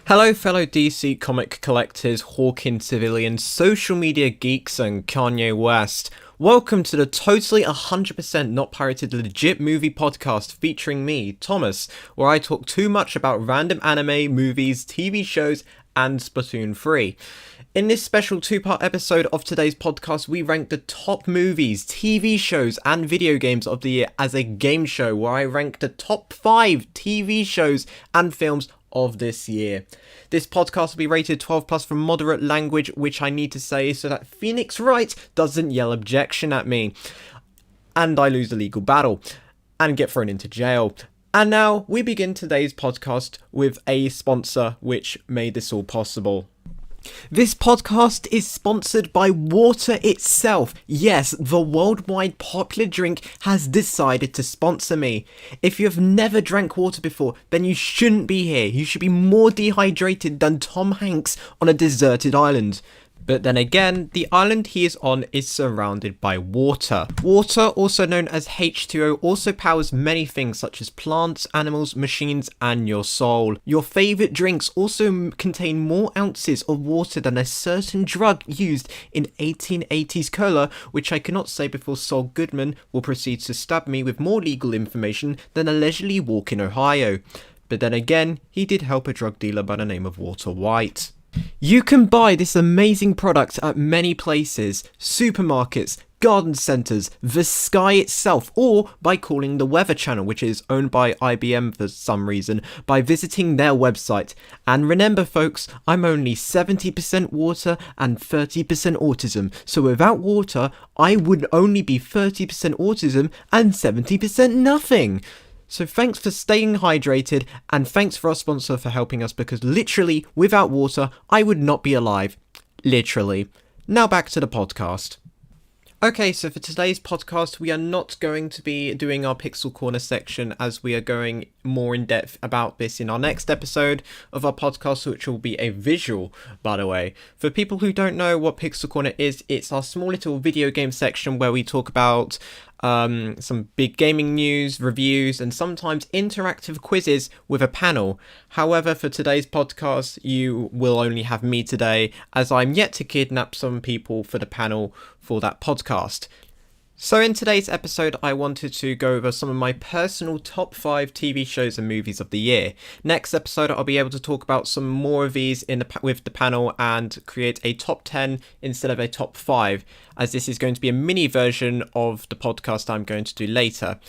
Hello fellow DC comic collectors, Hawking civilians, social media geeks and Kanye West. Welcome to the totally 100% not pirated legit movie podcast featuring me, Thomas, where I talk too much about random anime, movies, TV shows and Splatoon 3. In this special two-part episode of today's podcast, we rank the top movies, TV shows, and video games of the year as a game show, where I rank the top 5 TV shows and films of this year. This podcast will be rated 12 plus for moderate language, which I need to say so that Phoenix Wright doesn't yell objection at me, and I lose the legal battle, and get thrown into jail. And now, we begin today's podcast with a sponsor which made this all possible. This podcast is sponsored by water itself. Yes, the worldwide popular drink has decided to sponsor me. If you have never drank water before, then you shouldn't be here. You should be more dehydrated than Tom Hanks on a deserted island. But then again, the island he is on is surrounded by water. Water, also known as H2O, also powers many things such as plants, animals, machines, and your soul. Your favourite drinks also contain more ounces of water than a certain drug used in 1880s cola, which I cannot say before Saul Goodman will proceed to stab me with more legal information than a leisurely walk in Ohio. But then again, he did help a drug dealer by the name of Walter White. You can buy this amazing product at many places, supermarkets, garden centres, the Sky itself, or by calling the Weather Channel, which is owned by IBM for some reason, by visiting their website. And remember folks, I'm only 70% water and 30% autism, so without water, I would only be 30% autism and 70% nothing. So thanks for staying hydrated, and thanks for our sponsor for helping us, because literally, without water, I would not be alive. Literally. Now back to the podcast. Okay, so for today's podcast, we are not going to be doing our Pixel Corner section, as we are going more in depth about this in our next episode of our podcast, which will be a visual, by the way. For people who don't know what Pixel Corner is, it's our small little video game section where we talk about some big gaming news, reviews, and sometimes interactive quizzes with a panel. However, for today's podcast, you will only have me today, as I'm yet to kidnap some people for the panel for that podcast. So in today's episode, I wanted to go over some of my personal top 5 TV shows and movies of the year. Next episode, I'll be able to talk about some more of these with the panel and create a top 10 instead of a top 5, as this is going to be a mini version of the podcast I'm going to do later.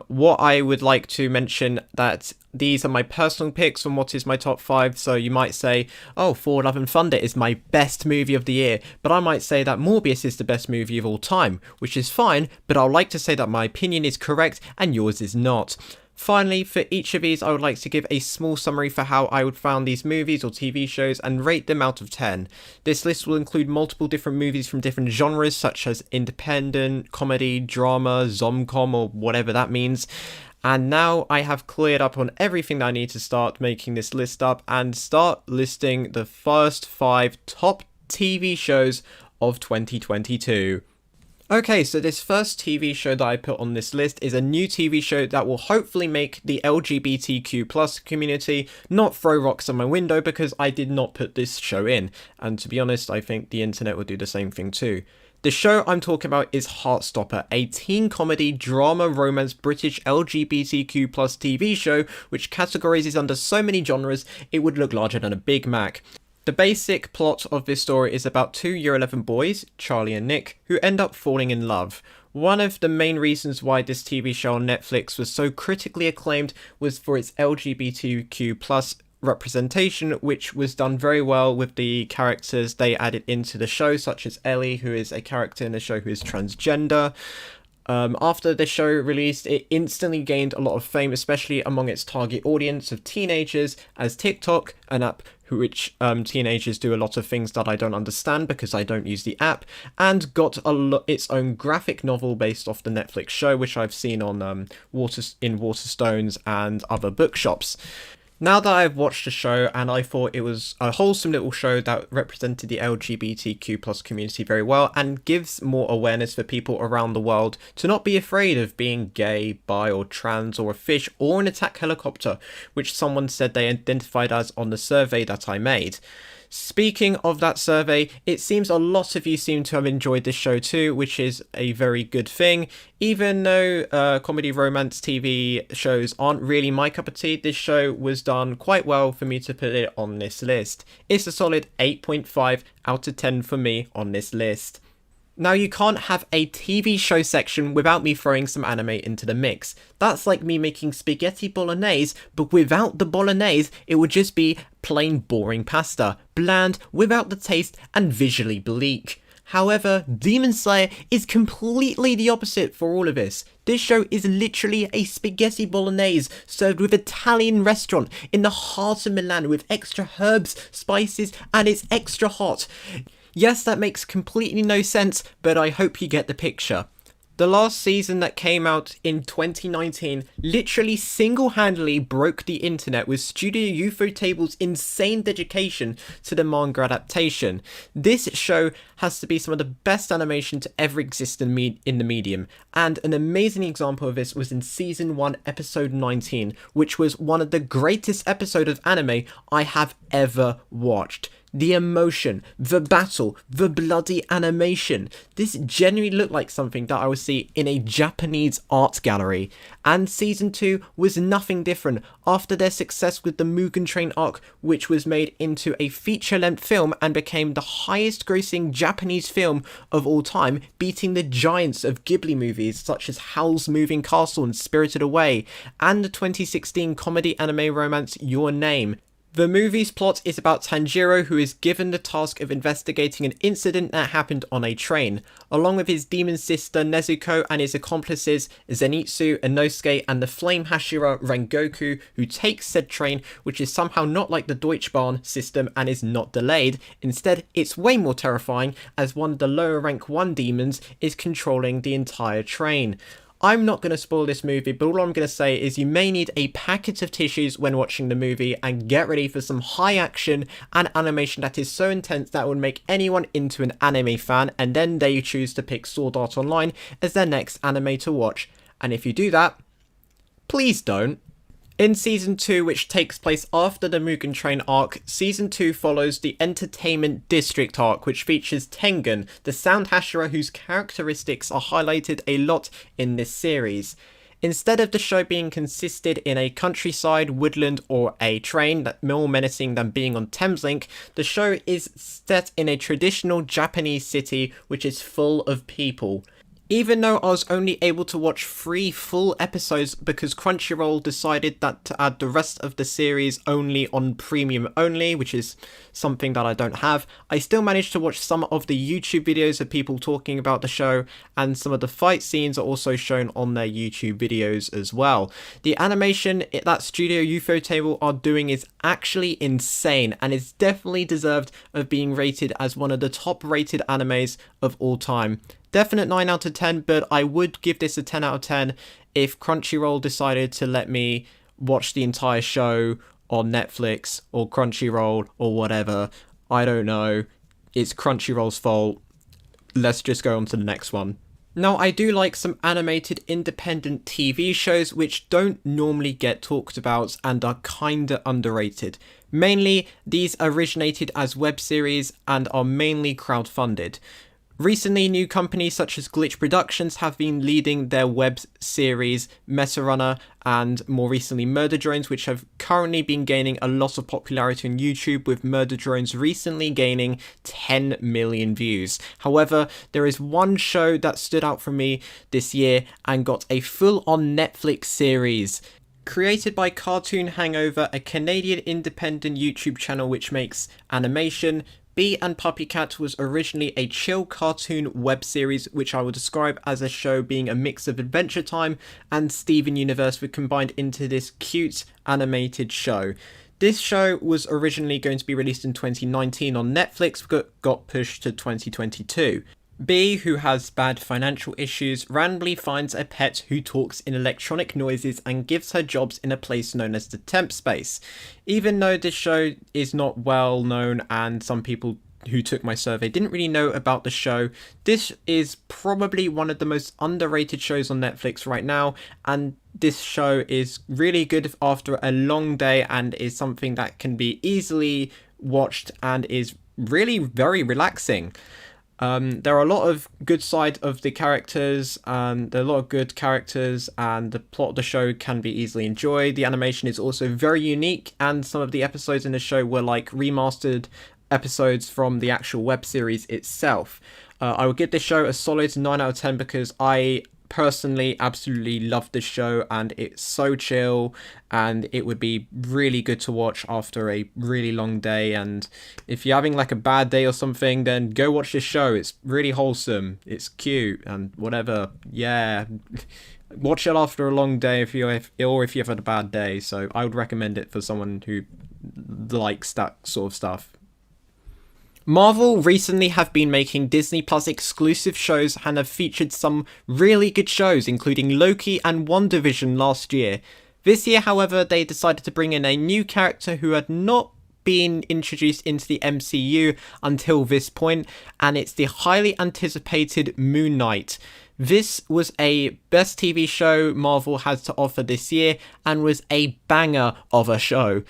What I would like to mention that these are my personal picks from what is my top 5, so you might say, oh, Thor Love and Thunder is my best movie of the year, but I might say that Morbius is the best movie of all time, which is fine, but I'd like to say that my opinion is correct and yours is not. Finally, for each of these, I would like to give a small summary for how I would found these movies or TV shows and rate them out of 10. This list will include multiple different movies from different genres, such as independent, comedy, drama, zomcom, or whatever that means. And now I have cleared up on everything that I need to start making this list up and start listing the first 5 top TV shows of 2022. Okay, so this first TV show that I put on this list is a new TV show that will hopefully make the LGBTQ+ community not throw rocks at my window, because I did not put this show in, and to be honest, I think the internet will do the same thing too. The show I'm talking about is Heartstopper, a teen comedy, drama, romance, British LGBTQ+ TV show which categorizes under so many genres it would look larger than a Big Mac. The basic plot of this story is about 2 Year 11 boys, Charlie and Nick, who end up falling in love. One of the main reasons why this TV show on Netflix was so critically acclaimed was for its LGBTQ+ representation, which was done very well with the characters they added into the show, such as Ellie, who is a character in the show who is transgender. After the show released, it instantly gained a lot of fame, especially among its target audience of teenagers, as TikTok, an app which teenagers do a lot of things that I don't understand because I don't use the app, and got its own graphic novel based off the Netflix show, which I've seen on Waterstones and other bookshops. Now that I've watched the show and I thought it was a wholesome little show that represented the LGBTQ plus community very well and gives more awareness for people around the world to not be afraid of being gay, bi or trans or a fish or an attack helicopter, which someone said they identified as on the survey that I made. Speaking of that survey, it seems a lot of you seem to have enjoyed this show too, which is a very good thing. Even though comedy romance TV shows aren't really my cup of tea, this show was done quite well for me to put it on this list. It's a solid 8.5 out of 10 for me on this list. Now, you can't have a TV show section without me throwing some anime into the mix. That's like me making spaghetti bolognese, but without the bolognese, it would just be plain boring pasta, bland, without the taste, and visually bleak. However, Demon Slayer is completely the opposite for all of this. This show is literally a spaghetti bolognese served with Italian restaurant in the heart of Milan with extra herbs, spices, and it's extra hot. Yes, that makes completely no sense, but I hope you get the picture. The last season that came out in 2019 literally single-handedly broke the internet with Studio Ufotable's insane dedication to the manga adaptation. This show has to be some of the best animation to ever exist in the medium, and an amazing example of this was in Season 1, Episode 19, which was one of the greatest episodes of anime I have ever watched. The emotion, the battle, the bloody animation. This genuinely looked like something that I would see in a Japanese art gallery. And Season 2 was nothing different after their success with the Mugen Train arc, which was made into a feature-length film and became the highest grossing Japanese film of all time, beating the giants of Ghibli movies such as Howl's Moving Castle and Spirited Away, and the 2016 comedy anime romance Your Name. The movie's plot is about Tanjiro, who is given the task of investigating an incident that happened on a train, along with his demon sister Nezuko and his accomplices Zenitsu, Inosuke, and the flame Hashira Rengoku, who takes said train, which is somehow not like the Deutschbahn system and is not delayed. Instead, it's way more terrifying as one of the lower rank 1 demons is controlling the entire train. I'm not going to spoil this movie, but all I'm going to say is you may need a packet of tissues when watching the movie and get ready for some high action and animation that is so intense that would make anyone into an anime fan, and then they choose to pick Sword Art Online as their next anime to watch. And if you do that, please don't. In Season 2, which takes place after the Mugen Train arc, Season 2 follows the Entertainment District arc, which features Tengen, the sound Hashira whose characteristics are highlighted a lot in this series. Instead of the show being consisted in a countryside, woodland, or a train that more menacing than being on Thameslink, the show is set in a traditional Japanese city which is full of people. Even though I was only able to watch 3 full episodes because Crunchyroll decided that to add the rest of the series only on premium only, which is something that I don't have, I still managed to watch some of the YouTube videos of people talking about the show, and some of the fight scenes are also shown on their YouTube videos as well. The animation that Studio Ufotable are doing is actually insane, and is definitely deserved of being rated as one of the top rated animes of all time. Definite 9 out of 10, but I would give this a 10 out of 10 if Crunchyroll decided to let me watch the entire show on Netflix or Crunchyroll or whatever. I don't know. It's Crunchyroll's fault. Let's just go on to the next one. Now, I do like some animated independent TV shows which don't normally get talked about and are kinda underrated. Mainly, these originated as web series and are mainly crowdfunded. Recently, new companies such as Glitch Productions have been leading their web series Meta Runner, and more recently Murder Drones, which have currently been gaining a lot of popularity on YouTube, with Murder Drones recently gaining 10 million views. However, there is one show that stood out for me this year and got a full-on Netflix series. Created by Cartoon Hangover, a Canadian independent YouTube channel which makes animation, Bee and Puppycat was originally a chill cartoon web series which I would describe as a show being a mix of Adventure Time and Steven Universe were combined into this cute animated show. This show was originally going to be released in 2019 on Netflix but got pushed to 2022. Bee, who has bad financial issues, randomly finds a pet who talks in electronic noises and gives her jobs in a place known as the Temp Space. Even though this show is not well known and some people who took my survey didn't really know about the show, this is probably one of the most underrated shows on Netflix right now, and this show is really good after a long day and is something that can be easily watched and is really very relaxing. There are a lot of good side of the characters, and there are a lot of good characters, and the plot of the show can be easily enjoyed. The animation is also very unique, and some of the episodes in the show were like remastered episodes from the actual web series itself. I would give this show a solid 9 out of 10 because I personally absolutely love this show and it's so chill and it would be really good to watch after a really long day. And if you're having like a bad day or something, then go watch this show. It's really wholesome, it's cute and whatever. Yeah, watch it after a long day if you've had a bad day. So I would recommend it for someone who likes that sort of stuff. Marvel recently have been making Disney Plus exclusive shows and have featured some really good shows, including Loki and WandaVision last year. This year, however, they decided to bring in a new character who had not been introduced into the MCU until this point, and it's the highly anticipated Moon Knight. This was a best TV show Marvel had to offer this year and was a banger of a show.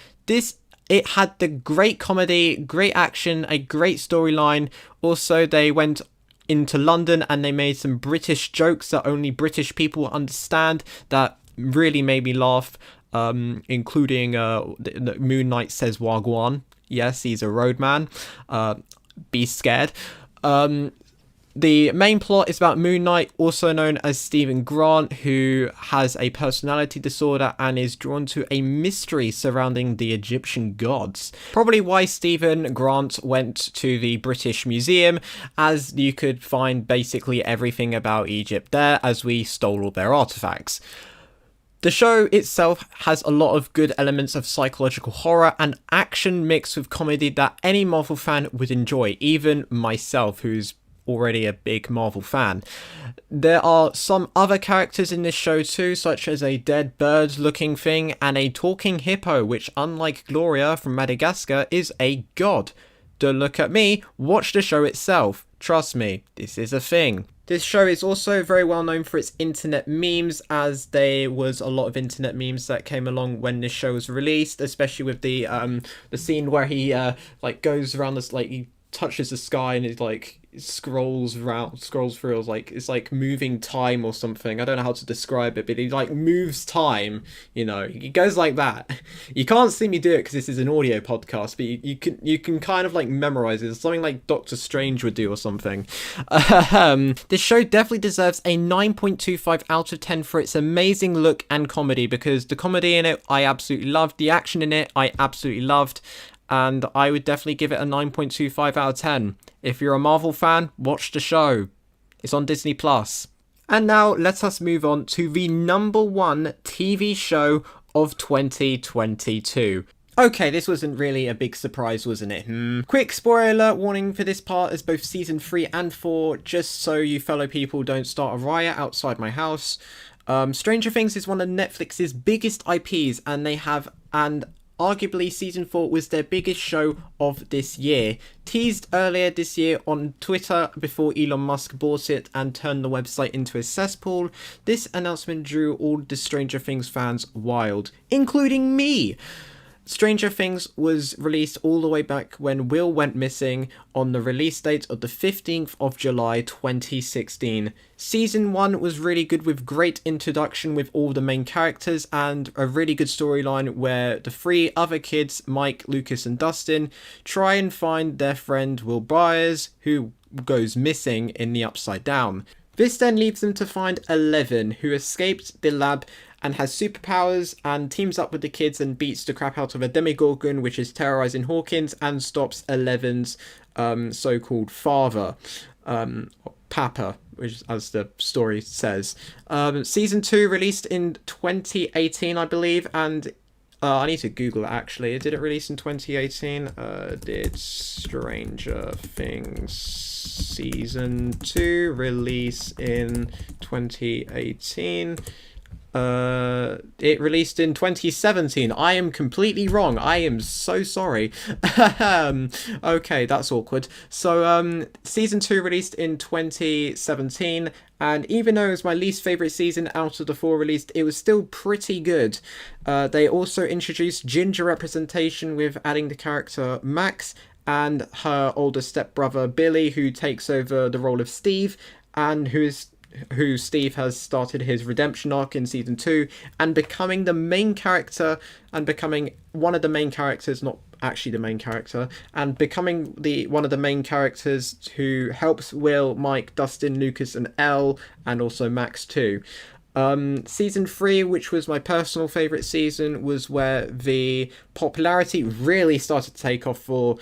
It had the great comedy, great action, a great storyline. Also, they went into London and they made some British jokes that only British people understand that really made me laugh, including Moon Knight says Wagwan. Yes, he's a roadman. Be scared. The main plot is about Moon Knight, also known as Stephen Grant, who has a personality disorder and is drawn to a mystery surrounding the Egyptian gods. Probably why Stephen Grant went to the British Museum, as you could find basically everything about Egypt there, as we stole all their artifacts. The show itself has a lot of good elements of psychological horror and action mixed with comedy that any Marvel fan would enjoy, even myself, who's already a big Marvel fan. There are some other characters in this show too, such as a dead bird looking thing and a talking hippo, which unlike Gloria from Madagascar is a god. Don't look at me, watch the show itself. Trust me, this is a thing. This show is also very well known for its internet memes, as there was a lot of internet memes that came along when this show was released, especially with the scene where he goes around this, like he touches the sky and it like scrolls through, it's like moving time or something. I don't know how to describe it, but he like moves time, you know, he goes like that. You can't see me do it because this is an audio podcast, but you can kind of like memorize it. It's something like Doctor Strange would do or something. This show definitely deserves a 9.25 out of 10 for its amazing look and comedy, because the comedy in it I absolutely loved, the action in it I absolutely loved, and I would definitely give it a 9.25 out of 10. If you're a Marvel fan, watch the show. It's on Disney Plus. And now let us move on to the number one TV show of 2022. Okay, this wasn't really a big surprise, wasn't it? Quick spoiler warning for this part, as both season 3 and 4, just so you fellow people don't start a riot outside my house. Stranger Things is one of Netflix's biggest IPs, and arguably season 4 was their biggest show of this year. Teased earlier this year on Twitter before Elon Musk bought it and turned the website into a cesspool, this announcement drew all the Stranger Things fans wild, including me. Stranger Things was released all the way back when Will went missing on the release date of the 15th of July 2016. Season 1 was really good, with great introduction with all the main characters and a really good storyline where the three other kids, Mike, Lucas and Dustin, try and find their friend Will Byers, who goes missing in the Upside Down. This then leads them to find Eleven, who escaped the lab and has superpowers, and teams up with the kids and beats the crap out of a Demogorgon, which is terrorizing Hawkins, and stops Eleven's so-called father, Papa, which, as the story says. Season 2 released in 2018, I believe, and I need to Google it actually. Did it release in 2018? Did Stranger Things Season 2 release in 2018? It released in 2017. I am completely wrong. I am so sorry. Okay, that's awkward. So, season 2 released in 2017, and even though it was my least favorite season out of the 4 released, it was still pretty good. They also introduced ginger representation with adding the character Max and her older stepbrother Billy, who takes over the role of Steve, and who Steve has started his redemption arc in season 2 and becoming the main character and becoming one of the main characters, not actually the main character, and becoming the one of the main characters who helps Will, Mike, Dustin, Lucas and Elle, and also Max too. Season 3, which was my personal favourite season, was where the popularity really started to take off for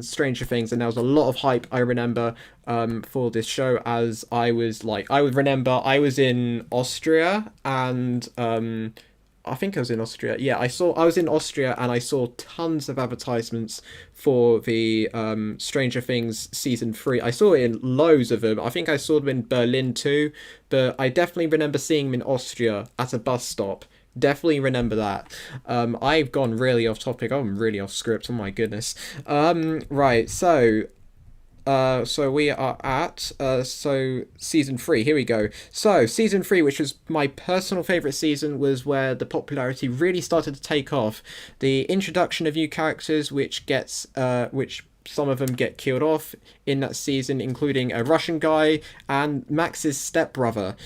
Stranger Things, and there was a lot of hype, I remember, for this show, as I was in Austria, and I think I was in Austria. Yeah, I was in Austria and I saw tons of advertisements for the Stranger Things season 3. I saw it in loads of them. I think I saw them in Berlin too, but I definitely remember seeing them in Austria at a bus stop. Definitely remember that. I've gone really off topic. I'm really off script. Oh my goodness. Right. So we are at season 3. Here we go. So season 3, which was my personal favorite season, was where the popularity really started to take off. The introduction of new characters, which some of them get killed off in that season, including a Russian guy and Max's stepbrother.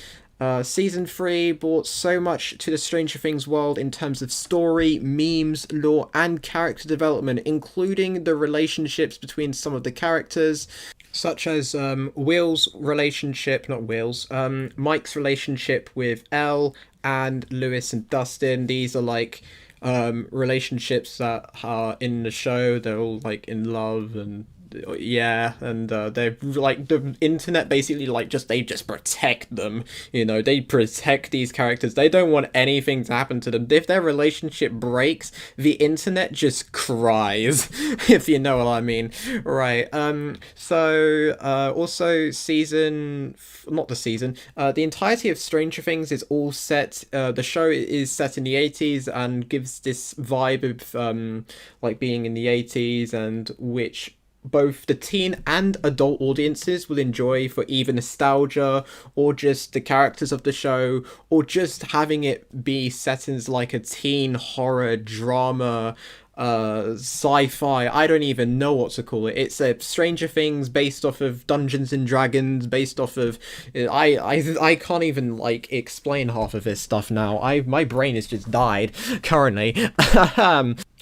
Season 3 brought so much to the Stranger Things world in terms of story, memes, lore, and character development, including the relationships between some of the characters, such as Mike's relationship with Elle, and Lewis and Dustin. These are like relationships that are in the show. They're all like in love and they're like, the internet basically they just protect them, they protect these characters. They don't want anything to happen to them. If their relationship breaks, the internet just cries, if you know what I mean. Right. Also the entirety of Stranger Things is all set, the show is set in the 80s and gives this vibe of like being in the 80s, and which both the teen and adult audiences will enjoy for either nostalgia or just the characters of the show, or just having it be set in like a teen horror drama, sci-fi. I don't even know what to call it. It's a Stranger Things based off of Dungeons and Dragons, based off of I can't even like explain half of this stuff now. My brain has just died currently.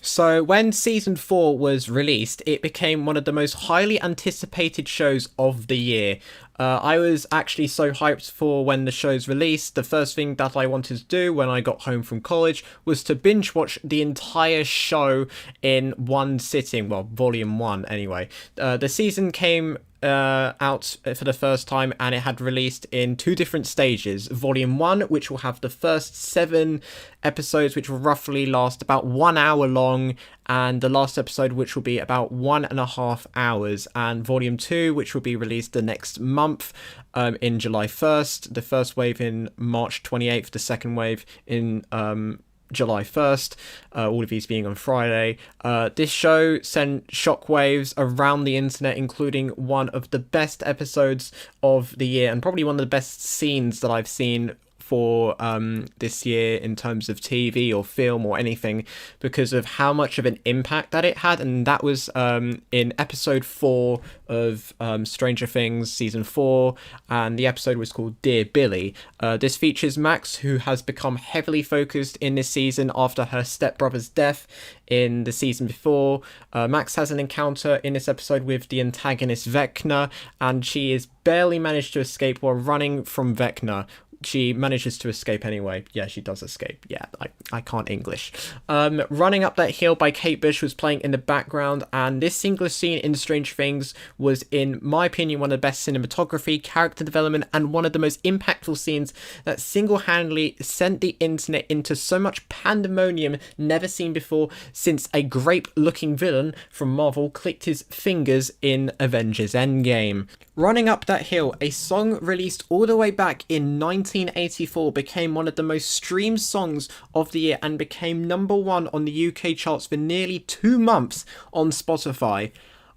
So when season 4 was released, it became one of the most highly anticipated shows of the year. I was actually so hyped for when the show's released. The first thing that I wanted to do when I got home from college was to binge watch the entire show in one sitting. Well, volume 1 anyway. The season came out for the first time, and it had released in 2 different stages. Volume 1, which will have the first 7 episodes, which will roughly last about 1 hour long, and the last episode, which will be about 1.5 hours, and Volume 2, which will be released the next month, in July 1st, the first wave in March 28th, the second wave in July 1st, all of these being on Friday. This show sent shockwaves around the internet, including one of the best episodes of the year, and probably one of the best scenes that I've seen for this year in terms of TV or film or anything, because of how much of an impact that it had. And that was in episode 4 of Stranger Things season 4, and the episode was called Dear Billy. This features Max, who has become heavily focused in this season after her stepbrother's death in the season before. Max has an encounter in this episode with the antagonist Vecna, and she is barely managed to escape while running from Vecna. she manages to escape anyway. Yeah, she does escape. Yeah, I can't English. Running Up That Hill by Kate Bush was playing in the background, and this single scene in Stranger Things was, in my opinion, one of the best cinematography, character development, and one of the most impactful scenes that single-handedly sent the internet into so much pandemonium never seen before since a grape-looking villain from Marvel clicked his fingers in Avengers Endgame. Running Up That Hill, a song released all the way back in 1984, became one of the most streamed songs of the year and became number one on the UK charts for nearly 2 months on Spotify.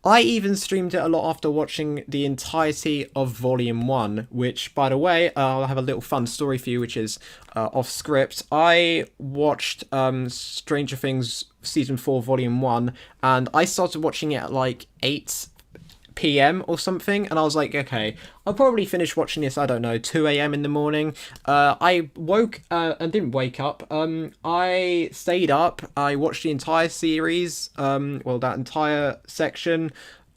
I even streamed it a lot after watching the entirety of Volume 1, which, by the way, I'll have a little fun story for you, which is off script. I watched Stranger Things Season 4, Volume 1, and I started watching it at like 8 p.m. or something, and I was like, okay, I'll probably finish watching this, I don't know, 2 a.m. in the morning. I woke and didn't wake up. I stayed up. I watched the entire series, that entire section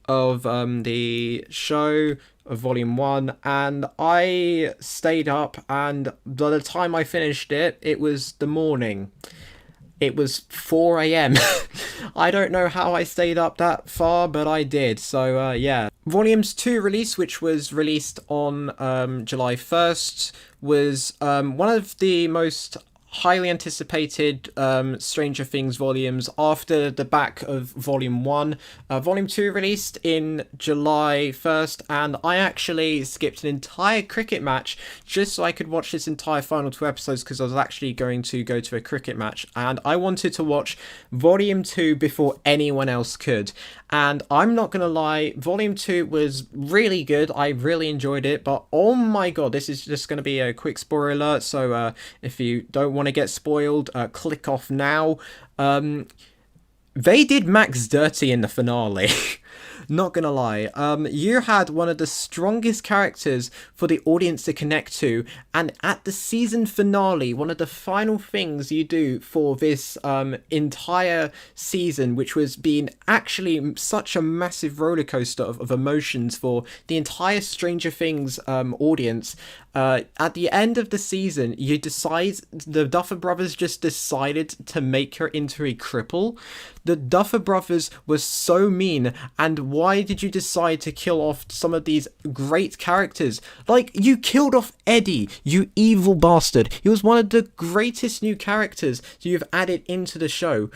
of the show of Volume 1, and I stayed up, and by the time I finished it, it was the morning. It was 4 a.m. I don't know how I stayed up that far, but I did. So, yeah. Volumes 2 release, which was released on July 1st, was one of the most highly anticipated Stranger Things volumes after the back of Volume 1. Volume 2 released in July 1st, and I actually skipped an entire cricket match just so I could watch this entire final 2 episodes, because I was actually going to go to a cricket match, and I wanted to watch Volume 2 before anyone else could. And I'm not gonna lie, Volume 2 was really good. I really enjoyed it, but oh my god, this is just gonna be a quick spoiler alert, so if you don't want to get spoiled, click off now. They did Max dirty in the finale. Not gonna lie, you had one of the strongest characters for the audience to connect to, and at the season finale, one of the final things you do for this entire season, which was being actually such a massive roller coaster of emotions for the entire Stranger Things audience. At the end of the season, the Duffer Brothers just decided to make her into a cripple. The Duffer Brothers were so mean, and why did you decide to kill off some of these great characters? Like, you killed off Eddie, you evil bastard. He was one of the greatest new characters you've added into the show.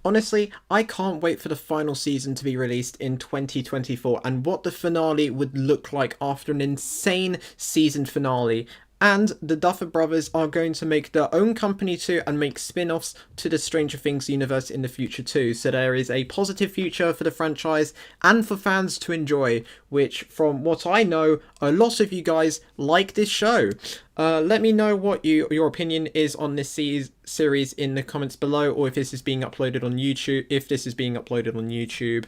Honestly, I can't wait for the final season to be released in 2024 and what the finale would look like after an insane season finale. And the Duffer Brothers are going to make their own company too and make spin-offs to the Stranger Things universe in the future too. So there is a positive future for the franchise and for fans to enjoy, which, from what I know, a lot of you guys like this show. Let me know what your opinion is on this series in the comments below, or if this is being uploaded on YouTube.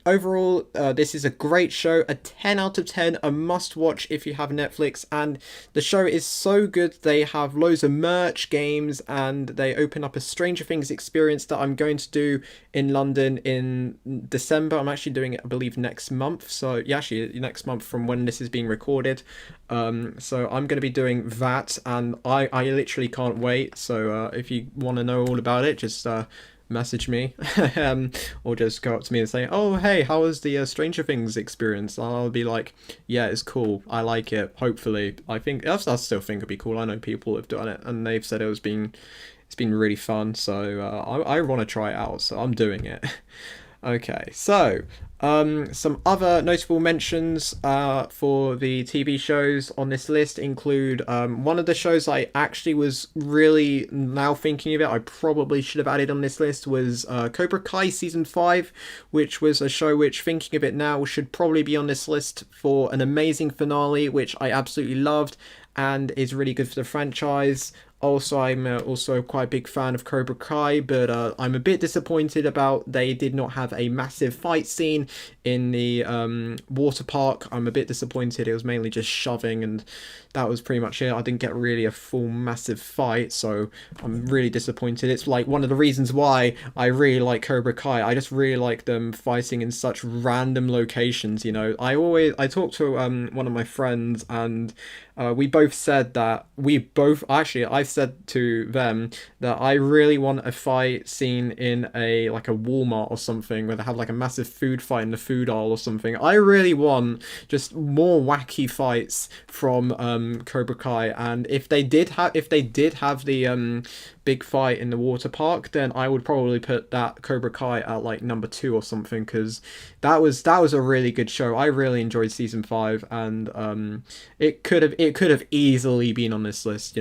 Overall, this is a great show, a 10 out of 10, a must watch if you have Netflix, and the show is so good. They have loads of merch, games, and they open up a Stranger Things experience that I'm going to do in London in December. I'm actually doing it, I believe, next month. So yeah, actually next month from when this is being recorded. So I'm going to be doing that, and I literally can't wait. So if you want to know all about it, just message me or just go up to me and say, oh hey, how was the Stranger Things experience? And I'll be like, yeah, it's cool, I like it. Hopefully, I still think it'd be cool. I know people have done it and they've said it's been really fun, so I want to try it out, so I'm doing it. Okay, so some other notable mentions for the TV shows on this list include one of the shows I actually was really, now thinking of it, I probably should have added on this list, was Cobra Kai Season 5, which was a show which, thinking of it now, should probably be on this list for an amazing finale, which I absolutely loved and is really good for the franchise. Also, I'm also quite a big fan of Cobra Kai, but I'm a bit disappointed about they did not have a massive fight scene in the water park. I'm a bit disappointed. It was mainly just shoving, and that was pretty much it. I didn't get really a full massive fight, so I'm really disappointed. It's like one of the reasons why I really like Cobra Kai. I just really like them fighting in such random locations. I talked to one of my friends, and we both said that I said to them that I really want a fight scene in a Walmart or something where they have like a massive food fight in the food aisle or something. I really want just more wacky fights from Cobra Kai, and if they did have the big fight in the water park, then I would probably put that Cobra Kai at like number 2 or something, because that was a really good show. I really enjoyed season 5, and it could have easily been on this list.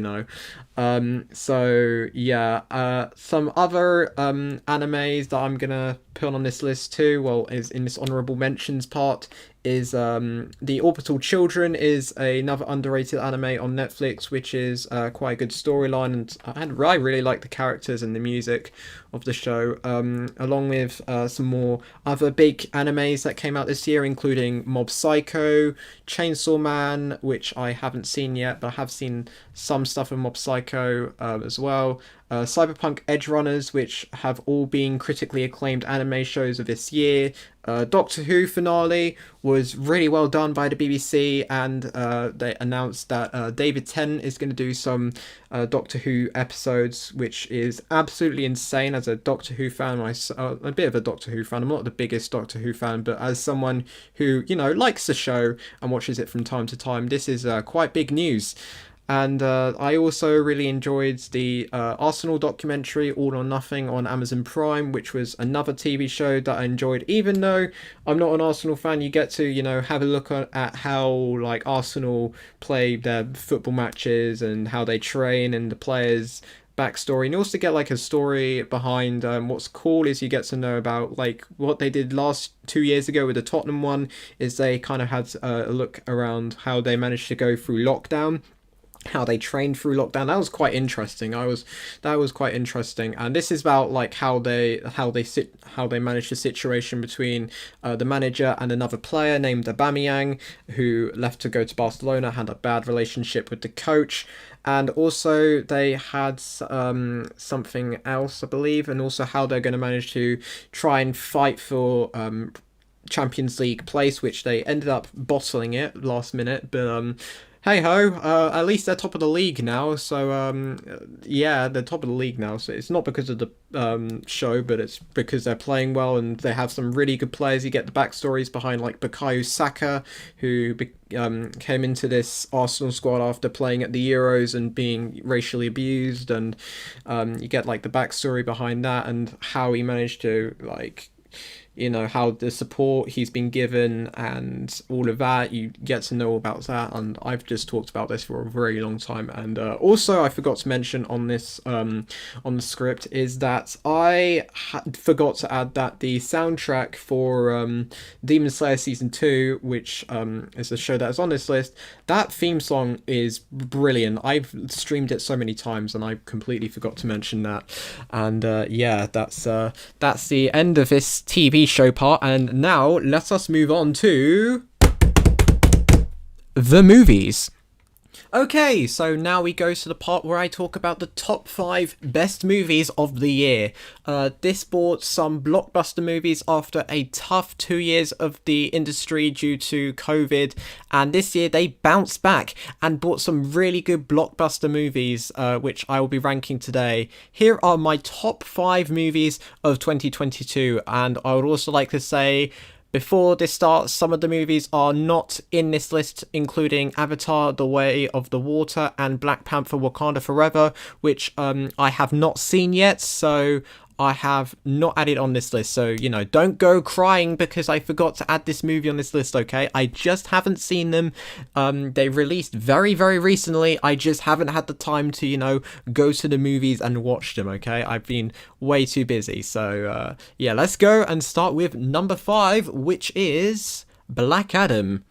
So yeah, some other animes that I'm gonna put on this list too, well, is in this honorable mentions part, is The Orbital Children is another underrated anime on Netflix, which is quite a good storyline, and I really like the characters and the music of the show, along with some more other big animes that came out this year, including Mob Psycho, Chainsaw Man, which I haven't seen yet, but I have seen some stuff of Mob Psycho as well. Cyberpunk Edge Runners, which have all been critically acclaimed anime shows of this year. Doctor Who finale was really well done by the BBC, and they announced that David Tennant is going to do some Doctor Who episodes, which is absolutely insane. As a Doctor Who fan, a bit of a Doctor Who fan. I'm not the biggest Doctor Who fan, but as someone who likes the show and watches it from time to time, this is quite big news. And I also really enjoyed the Arsenal documentary, All or Nothing, on Amazon Prime, which was another TV show that I enjoyed. Even though I'm not an Arsenal fan, you get to, have a look at how, like, Arsenal play their football matches and how they train and the players' backstory. And you also get, like, a story behind what's cool is you get to know about, like, what they did last 2 years ago with the Tottenham one, is they kind of had a look around how they managed to go through lockdown, how they trained through lockdown. That was quite interesting. That was quite interesting. And this is about like how they managed the situation between the manager and another player named Aubameyang, who left to go to Barcelona, had a bad relationship with the coach. And also they had something else, I believe, and also how they're going to manage to try and fight for Champions League place, which they ended up bottling it last minute, but hey ho, at least they're top of the league now. So yeah, they're top of the league now. So it's not because of the show, but it's because they're playing well and they have some really good players. You get the backstories behind like Bukayo Saka, who came into this Arsenal squad after playing at the Euros and being racially abused, and you get like the backstory behind that and how he managed to how the support he's been given and all of that. You get to know about that, and I've just talked about this for a very long time. And also I forgot to mention on this on the script is that I forgot to add that the soundtrack for Demon Slayer Season 2, which is a show that is on this list, that theme song is brilliant. I've streamed it so many times and I completely forgot to mention that. And yeah, that's the end of this TV show part, and now let us move on to the movies. Okay, so now we go to the part where I talk about the top 5 best movies of the year. This brought some blockbuster movies after a tough 2 years of the industry due to COVID, and this year they bounced back and brought some really good blockbuster movies, which I will be ranking today. Here are my top 5 movies of 2022, and I would also like to say, before this starts, some of the movies are not in this list, including Avatar: The Way of the Water and Black Panther: Wakanda Forever, which I have not seen yet, so I have not added on this list. So, don't go crying because I forgot to add this movie on this list, okay? I just haven't seen them. They released very, very recently. I just haven't had the time to, go to the movies and watch them, okay? I've been way too busy. So, yeah, let's go and start with number 5, which is Black Adam.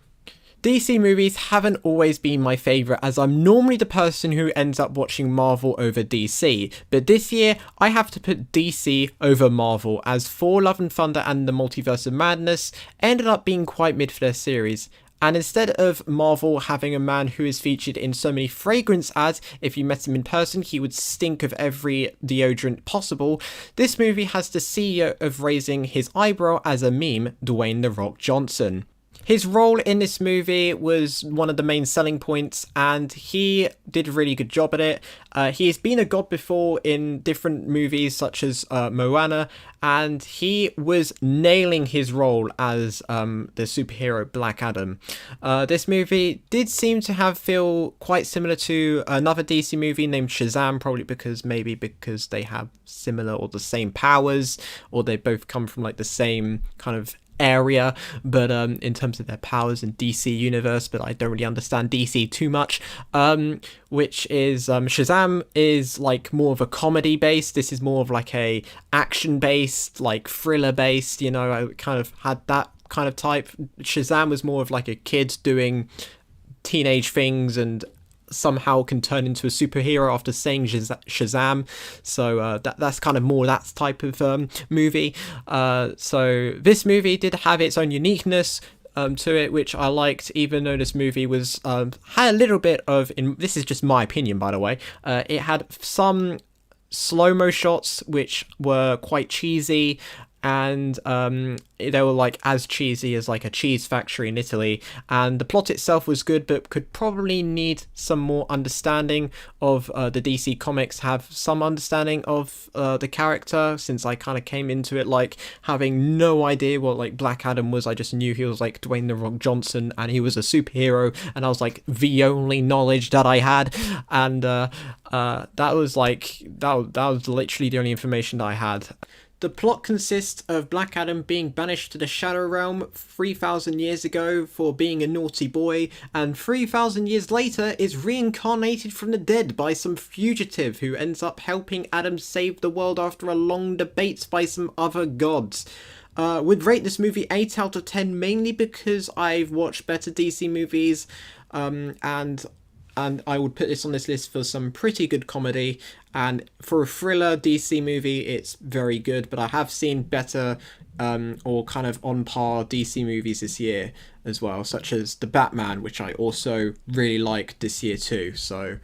DC movies haven't always been my favourite, as I'm normally the person who ends up watching Marvel over DC, but this year I have to put DC over Marvel, as Thor: Love and Thunder and the Multiverse of Madness ended up being quite mid for their series. And instead of Marvel having a man who is featured in so many fragrance ads, if you met him in person, he would stink of every deodorant possible, this movie has the CEO of raising his eyebrow as a meme, Dwayne "The Rock" Johnson. His role in this movie was one of the main selling points, and he did a really good job at it. He has been a god before in different movies such as Moana, and he was nailing his role as the superhero Black Adam. This movie did seem to feel quite similar to another DC movie named Shazam, probably because they have similar or the same powers, or they both come from like the same kind of area, but in terms of their powers in DC universe, but I don't really understand DC too much, which is Shazam is like more of a comedy based, this is more of like a action based, like thriller based, you know, I kind of had that kind of type. Shazam was more of like a kid doing teenage things and somehow can turn into a superhero after saying Shazam, so that's kind of more that type of movie. So this movie did have its own uniqueness to it, which I liked, even though this movie was had a little bit of, this is just my opinion by the way, it had some slow-mo shots which were quite cheesy, and they were like as cheesy as like a cheese factory in Italy, and the plot itself was good but could probably need some more understanding of the DC comics, have some understanding of the character, since I kind of came into it like having no idea what like Black Adam was. I just knew he was like Dwayne "The Rock" Johnson and he was a superhero, and I was like the only knowledge that I had, and that was literally the only information that I had. The plot consists of Black Adam being banished to the Shadow Realm 3,000 years ago for being a naughty boy, and 3,000 years later is reincarnated from the dead by some fugitive who ends up helping Adam save the world after a long debate by some other gods. Would rate this movie 8 out of 10, mainly because I've watched better DC movies, and I would put this on this list for some pretty good comedy, and for a thriller DC movie it's very good, but I have seen better or kind of on par DC movies this year as well, such as The Batman, which I also really liked this year too. So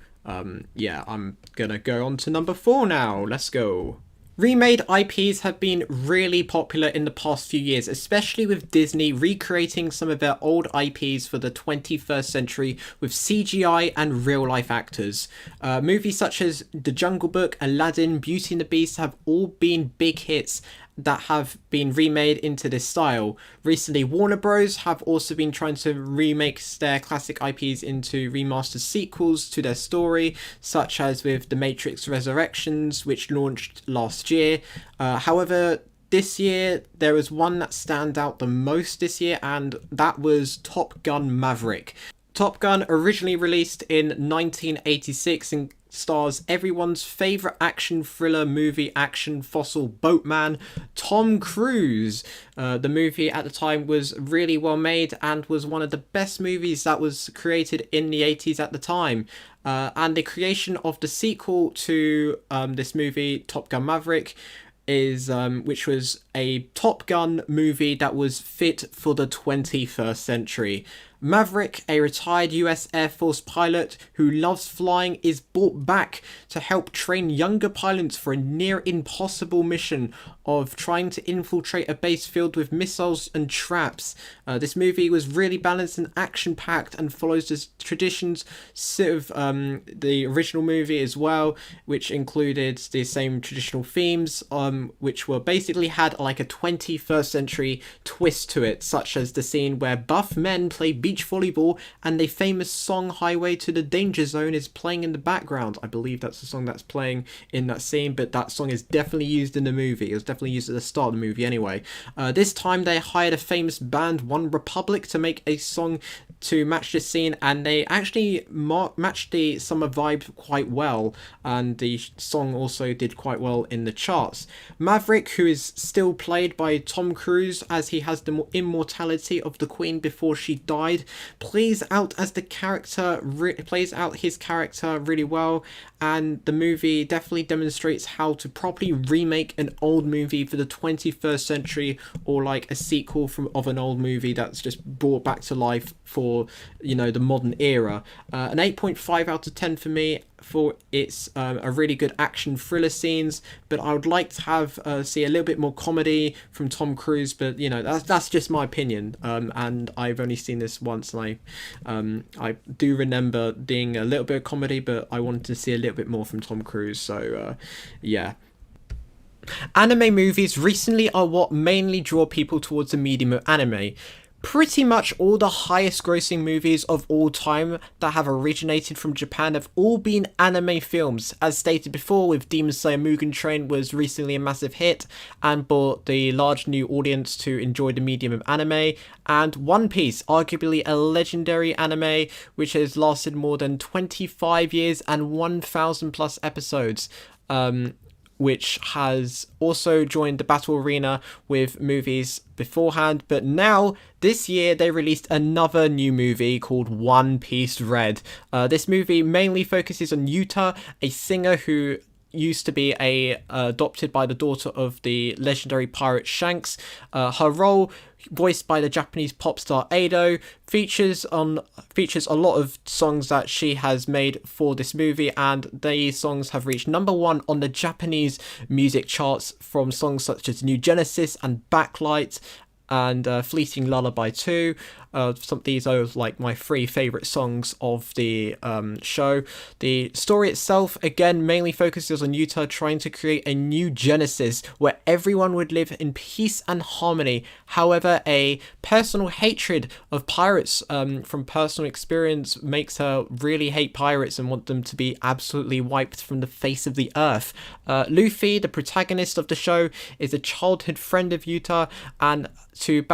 yeah, I'm gonna go on to number 4 now. Let's go. Remade IPs have been really popular in the past few years, especially with Disney recreating some of their old IPs for the 21st century with CGI and real-life actors. Movies such as The Jungle Book, Aladdin, Beauty and the Beast have all been big hits that have been remade into this style. Recently, Warner Bros. Have also been trying to remake their classic IPs into remastered sequels to their story, such as with The Matrix Resurrections, which launched last year. However, this year, there was one that stand out the most this year, and that was Top Gun Maverick. Top Gun, originally released in 1986 and stars everyone's favourite action thriller movie action fossil boatman, Tom Cruise. The movie at the time was really well made and was one of the best movies that was created in the 80s at the time. And the creation of the sequel to this movie, Top Gun Maverick, is which was a Top Gun movie that was fit for the 21st century. Maverick, a retired US Air Force pilot who loves flying, is brought back to help train younger pilots for a near impossible mission of trying to infiltrate a base filled with missiles and traps. This movie was really balanced and action-packed and follows the traditions of the original movie as well, which included the same traditional themes, which were basically had like a 21st century twist to it, such as the scene where buff men play beach volleyball and the famous song Highway to the Danger Zone is playing in the background. I believe that's the song that's playing in that scene, but that song is definitely used in the movie. It was definitely used at the start of the movie anyway. This time they hired a famous band, One Republic, to make a song to match this scene, and they actually matched the summer vibe quite well, and the song also did quite well in the charts. Maverick, who is still played by Tom Cruise, as he has the immortality of the Queen before she died, Hyde plays out his character really well, and the movie definitely demonstrates how to properly remake an old movie for the 21st century, or like a sequel of an old movie that's just brought back to life for the modern era. An 8.5 out of 10 for me, for its a really good action thriller scenes, but I would like to see a little bit more comedy from Tom Cruise, but that's just my opinion, and I've only seen this once, and I do remember being a little bit of comedy, but I wanted to see a little bit more from Tom Cruise, so yeah. Anime movies recently are what mainly draw people towards the medium of anime. Pretty much all the highest grossing movies of all time that have originated from Japan have all been anime films. As stated before, with Demon Slayer Mugen Train was recently a massive hit and brought the large new audience to enjoy the medium of anime, and One Piece, arguably a legendary anime which has lasted more than 25 years and 1,000 plus episodes. Which has also joined the battle arena with movies beforehand, but now this year they released another new movie called One Piece Red. This movie mainly focuses on Yuta, a singer who used to be adopted by the daughter of the legendary pirate Shanks. Her role, voiced by the Japanese pop star Ado, features a lot of songs that she has made for this movie, and these songs have reached #1 on the Japanese music charts, from songs such as New Genesis and Backlight and Fleeting Lullaby 2. These are like my 3 favourite songs of the show. The story itself, again, mainly focuses on Yuta trying to create a new Genesis where everyone would live in peace and harmony. However, a personal hatred of pirates from personal experience makes her really hate pirates and want them to be absolutely wiped from the face of the earth. Luffy, the protagonist of the show, is a childhood friend of Yuta, and she has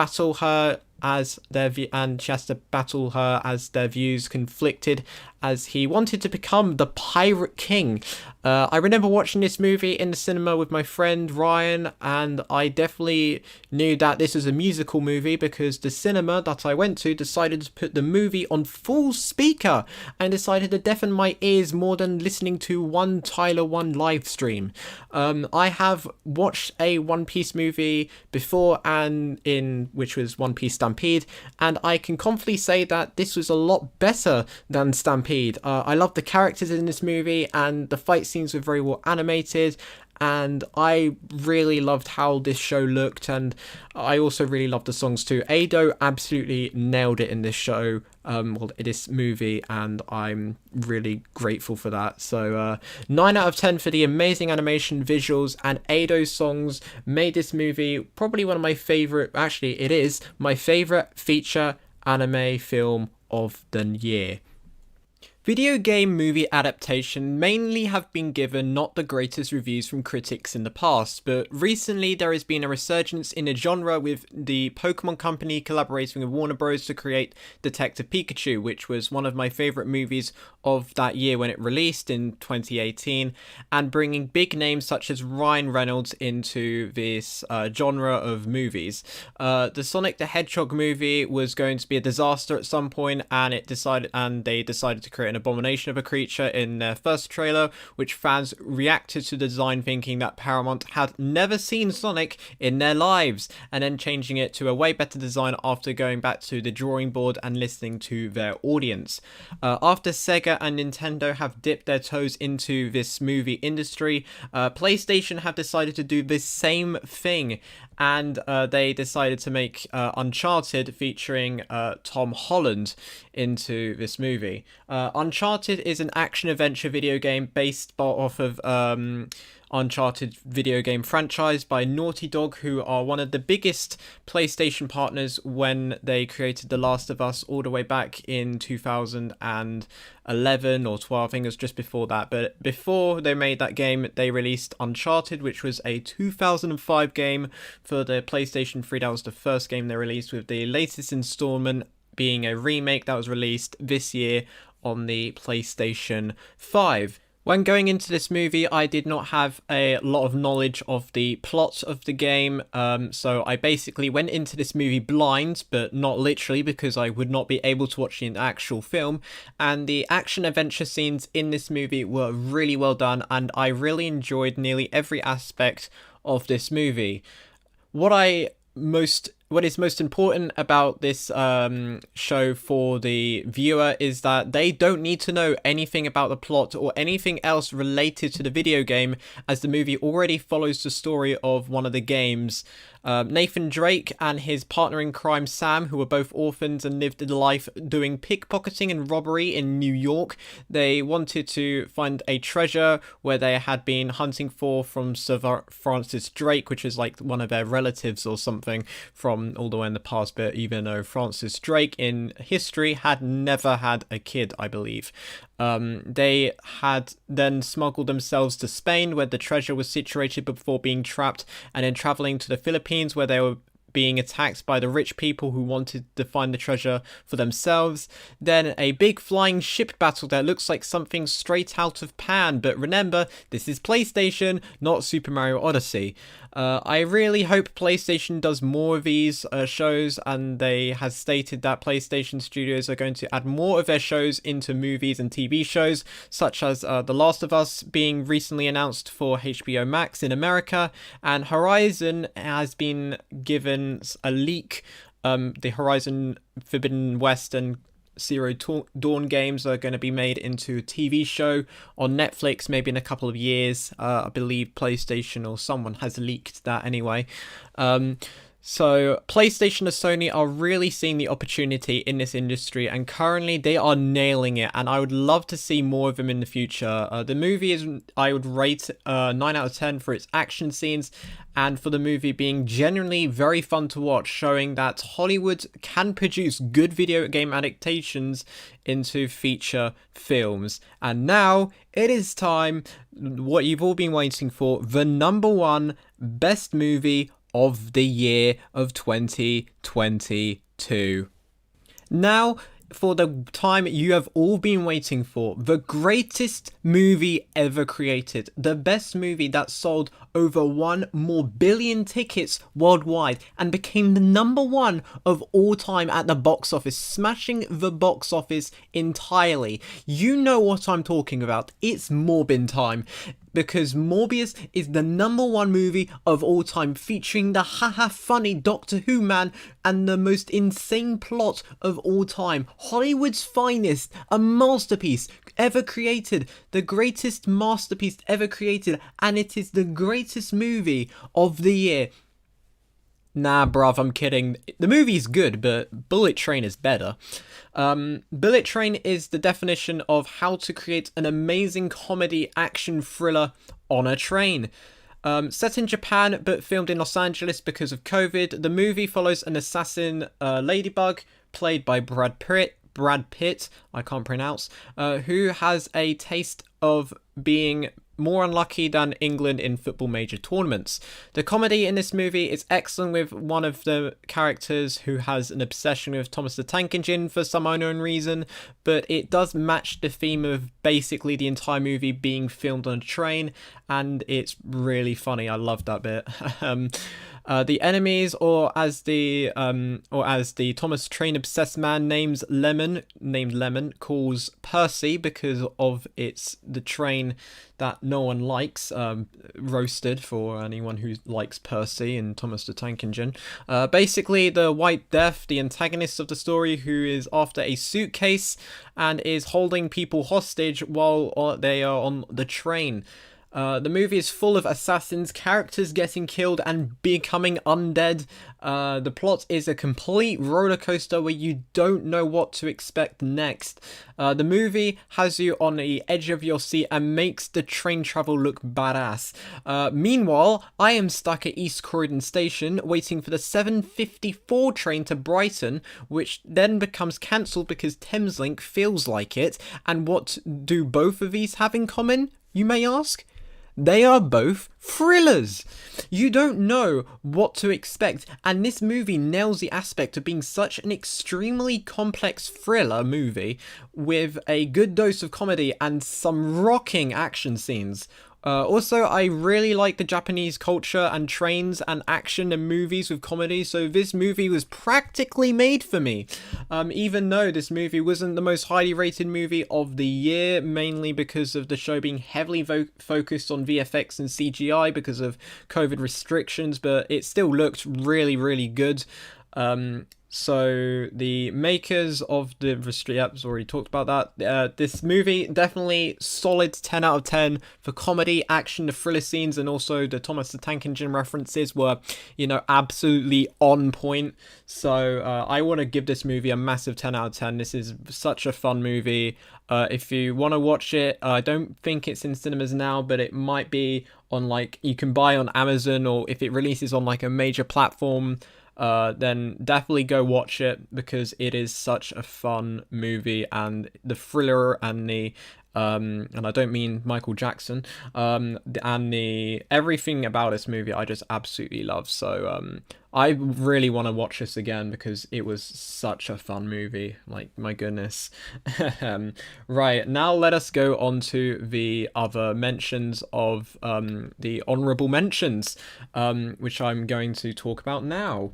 to battle her as their views conflicted, as he wanted to become the Pirate King. I remember watching this movie in the cinema with my friend Ryan, and I definitely knew that this was a musical movie because the cinema that I went to decided to put the movie on full speaker and decided to deafen my ears more than listening to one Tyler One live stream. I have watched a One Piece movie before, which was One Piece Stampede, and I can confidently say that this was a lot better than Stampede. I love the characters in this movie, and the fight scenes were very well animated, and I really loved how this show looked, and I also really loved the songs too. Ado absolutely nailed it in this show, this movie, and I'm really grateful for that. So 9 out of 10 for the amazing animation, visuals, and Ado's songs made this movie probably one of my favourite, actually it is my favourite feature anime film of the year. Video game movie adaptation mainly have been given not the greatest reviews from critics in the past, but recently there has been a resurgence in the genre with the Pokemon Company collaborating with Warner Bros. To create Detective Pikachu, which was one of my favourite movies of that year when it released in 2018, and bringing big names such as Ryan Reynolds into this genre of movies. The Sonic the Hedgehog movie was going to be a disaster at some point, and they decided to create an abomination of a creature in their first trailer, which fans reacted to the design thinking that Paramount had never seen Sonic in their lives, and then changing it to a way better design after going back to the drawing board and listening to their audience. After Sega and Nintendo have dipped their toes into this movie industry, PlayStation have decided to do the same thing, and they decided to make Uncharted featuring Tom Holland into this movie. Uncharted is an action-adventure video game based off of Uncharted video game franchise by Naughty Dog, who are one of the biggest PlayStation partners when they created The Last of Us all the way back in 2011 or 12, I think it was just before that. But before they made that game, they released Uncharted, which was a 2005 game for the PlayStation 3. That was the first game they released, with the latest installment being a remake that was released this year on the PlayStation 5. When going into this movie, I did not have a lot of knowledge of the plot of the game, so I basically went into this movie blind, but not literally because I would not be able to watch the actual film, and the action-adventure scenes in this movie were really well done, and I really enjoyed nearly every aspect of this movie. What is most important about this show for the viewer is that they don't need to know anything about the plot or anything else related to the video game, as the movie already follows the story of one of the games. Nathan Drake and his partner in crime Sam, who were both orphans and lived a life doing pickpocketing and robbery in New York. They wanted to find a treasure where they had been hunting for from Sir Francis Drake, which is like one of their relatives or something from all the way in the past, but even though Francis Drake in history had never had a kid, I believe. They had then smuggled themselves to Spain, where the treasure was situated, before being trapped, and then traveling to the Philippines, where they were being attacked by the rich people who wanted to find the treasure for themselves. Then a big flying ship battle that looks like something straight out of Pan, but remember, this is PlayStation, not Super Mario Odyssey. I really hope PlayStation does more of these shows, and they has stated that PlayStation Studios are going to add more of their shows into movies and TV shows, such as The Last of Us being recently announced for HBO Max in America, and Horizon has been given a leak. The Horizon Forbidden West and Zero Dawn games are going to be made into a TV show on Netflix maybe in a couple of years. I believe PlayStation or someone has leaked that anyway. So PlayStation and Sony are really seeing the opportunity in this industry, and currently they are nailing it, and I would love to see more of them in the future. The movie is, I would rate 9 out of 10 for its action scenes, and for the movie being genuinely very fun to watch, showing that Hollywood can produce good video game adaptations into feature films. And now it is time, what you've all been waiting for, the number one best movie of the year of 2022. Now, for the time you have all been waiting for, the greatest movie ever created, the best movie that sold over 1 more billion tickets worldwide and became the number one of all time at the box office, smashing the box office entirely. You know what I'm talking about. It's Morbin time, because Morbius is the number one movie of all time, featuring the haha funny Doctor Who man and the most insane plot of all time. Hollywood's finest, a masterpiece ever created, the greatest masterpiece ever created, and it is the greatest movie of the year. Nah, bruv, I'm kidding. The movie's good, but Bullet Train is better. Bullet Train is the definition of how to create an amazing comedy action thriller on a train. Set in Japan, but filmed in Los Angeles because of COVID, the movie follows an assassin, Ladybug, played by Brad Pitt, I can't pronounce, who has a taste of being more unlucky than England in football major tournaments. The comedy in this movie is excellent, with one of the characters who has an obsession with Thomas the Tank Engine for some unknown reason, but it does match the theme of basically the entire movie being filmed on a train, and it's really funny. I love that bit. The enemies, or as the Thomas Train obsessed man named Lemon calls Percy, because of the train that no one likes, roasted for anyone who likes Percy and Thomas the Tank Engine. Basically, the White Death, the antagonist of the story, who is after a suitcase and is holding people hostage while they are on the train. The movie is full of assassins, characters getting killed and becoming undead. The plot is a complete roller coaster where you don't know what to expect next. The movie has you on the edge of your seat and makes the train travel look badass. Meanwhile, I am stuck at East Croydon Station waiting for the 7:54 train to Brighton, which then becomes cancelled because Thameslink feels like it. And what do both of these have in common, you may ask? They are both thrillers. You don't know what to expect, and this movie nails the aspect of being such an extremely complex thriller movie with a good dose of comedy and some rocking action scenes. Also, I really like the Japanese culture and trains and action and movies with comedy, so this movie was practically made for me. Even though this movie wasn't the most highly rated movie of the year, mainly because of the show being heavily focused on VFX and CGI because of COVID restrictions, but it still looked really, really good. So the makers of the Street Apps already talked about that. This movie definitely solid 10 out of 10 for comedy, action, the thriller scenes, and also the Thomas the Tank Engine references were, absolutely on point. So I want to give this movie a massive 10 out of 10. This is such a fun movie. If you want to watch it, I don't think it's in cinemas now, but it might be on you can buy on Amazon, or if it releases on a major platform, then definitely go watch it because it is such a fun movie, and the thriller and the and I don't mean Michael Jackson, and the everything about this movie I just absolutely love. So I really want to watch this again because it was such a fun movie. My goodness. Right, now let us go on to the other mentions of the honorable mentions, which I'm going to talk about now.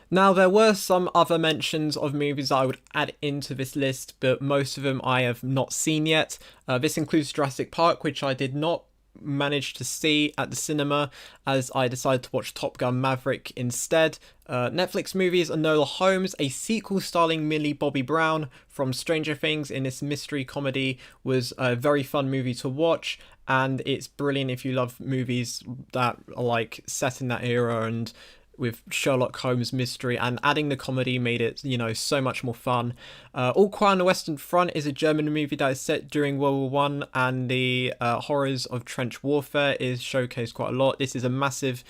Now, there were some other mentions of movies that I would add into this list, but most of them I have not seen yet. This includes Jurassic Park, which I did not manage to see at the cinema, as I decided to watch Top Gun Maverick instead. Netflix movies Enola Holmes, a sequel starring Millie Bobby Brown from Stranger Things in this mystery comedy, was a very fun movie to watch, and it's brilliant if you love movies that are set in that era and with Sherlock Holmes mystery, and adding the comedy made it, so much more fun. All Quiet on the Western Front is a German movie that is set during World War One, and the horrors of trench warfare is showcased quite a lot. This is a massive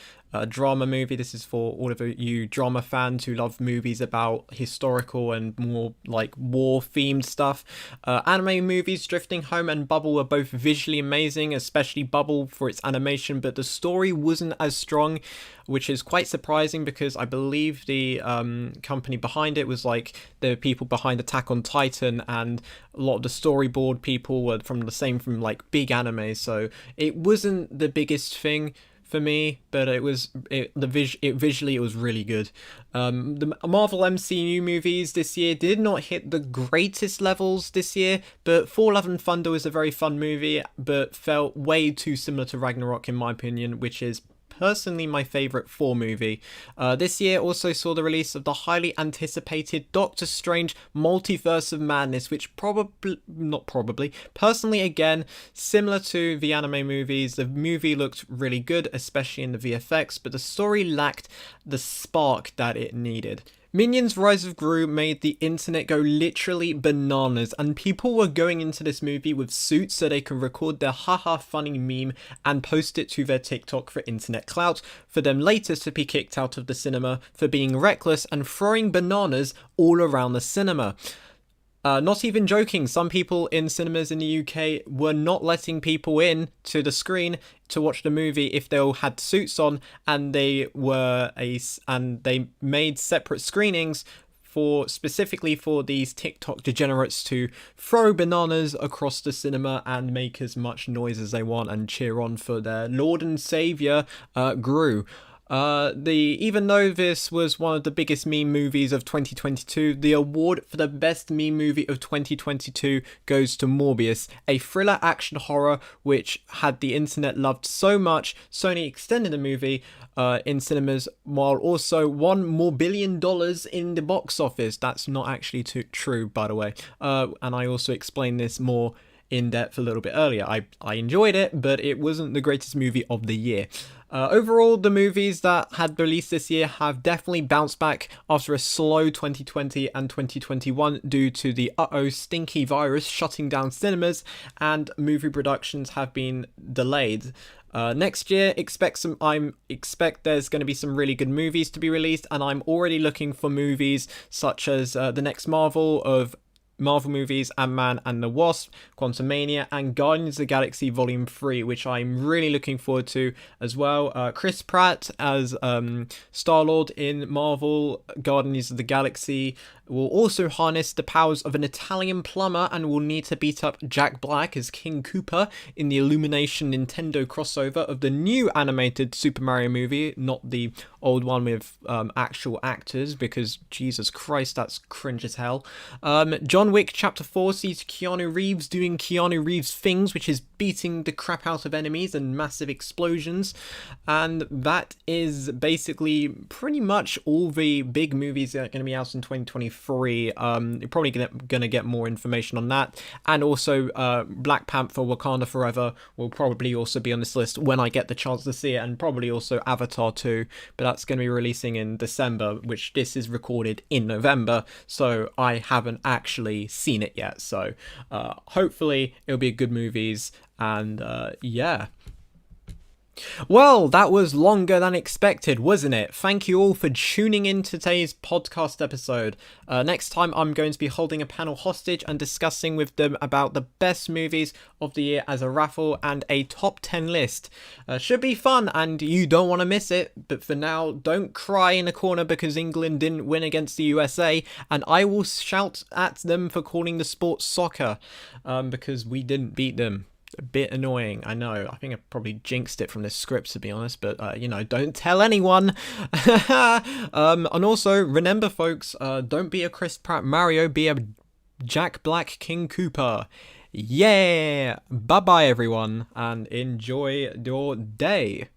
drama movie. This is for all of you drama fans who love movies about historical and more war themed stuff. Anime movies Drifting Home and Bubble were both visually amazing, especially Bubble for its animation, but the story wasn't as strong, which is quite surprising because I believe the company behind it was the people behind Attack on Titan, and a lot of the storyboard people were from big anime, so it wasn't the biggest thing for me, but visually it was really good. The Marvel MCU movies this year did not hit the greatest levels this year, but Thor: Love and Thunder was a very fun movie, but felt way too similar to Ragnarok in my opinion, which is personally my favourite Thor movie. This year also saw the release of the highly anticipated Doctor Strange Multiverse of Madness, which personally again, similar to the anime movies, the movie looked really good, especially in the VFX, but the story lacked the spark that it needed. Minions Rise of Gru made the internet go literally bananas, and people were going into this movie with suits so they can record their haha funny meme and post it to their TikTok for internet clout, for them later to be kicked out of the cinema for being reckless and throwing bananas all around the cinema. Not even joking, some people in cinemas in the UK were not letting people in to the screen to watch the movie if they all had suits on, and they made separate screenings specifically for these TikTok degenerates to throw bananas across the cinema and make as much noise as they want and cheer on for their Lord and Savior, Gru. Even though this was one of the biggest meme movies of 2022, the award for the best meme movie of 2022 goes to Morbius, a thriller action horror which had the internet loved so much, Sony extended the movie in cinemas, while also won more $1 billion in the box office. That's not actually true, by the way. And I also explained this more in depth a little bit earlier. I enjoyed it, but it wasn't the greatest movie of the year. Overall, the movies that had released this year have definitely bounced back after a slow 2020 and 2021 due to the stinky virus shutting down cinemas, and movie productions have been delayed. Next year, expect there's going to be some really good movies to be released, and I'm already looking for movies such as the next Marvel of Marvel movies, Ant-Man and the Wasp, Quantumania, and Guardians of the Galaxy Volume 3, which I'm really looking forward to as well. Chris Pratt as Star-Lord in Marvel Guardians of the Galaxy will also harness the powers of an Italian plumber and will need to beat up Jack Black as King Koopa in the Illumination Nintendo crossover of the new animated Super Mario movie, not the old one with actual actors, because Jesus Christ, that's cringe as hell. John Wick Chapter 4 sees Keanu Reeves doing Keanu Reeves things, which is beating the crap out of enemies and massive explosions. And that is basically pretty much all the big movies that are going to be out in 2023. You're probably going to get more information on that. And also Black Panther Wakanda Forever will probably also be on this list when I get the chance to see it, and probably also Avatar 2, but that's going to be releasing in December, which this is recorded in November, so I haven't actually seen it yet. So hopefully it'll be good movies, and yeah. Well, that was longer than expected, wasn't it? Thank you all for tuning in to today's podcast episode. Next time, I'm going to be holding a panel hostage and discussing with them about the best movies of the year as a raffle and a top 10 list. Should be fun, and you don't want to miss it. But for now, don't cry in a corner because England didn't win against the USA, and I will shout at them for calling the sport soccer because we didn't beat them. A bit annoying, I know. I think I probably jinxed it from this script, to be honest, but don't tell anyone. And also remember, folks, don't be a Chris Pratt Mario, be a Jack Black King Koopa. Yeah, bye bye everyone, and enjoy your day.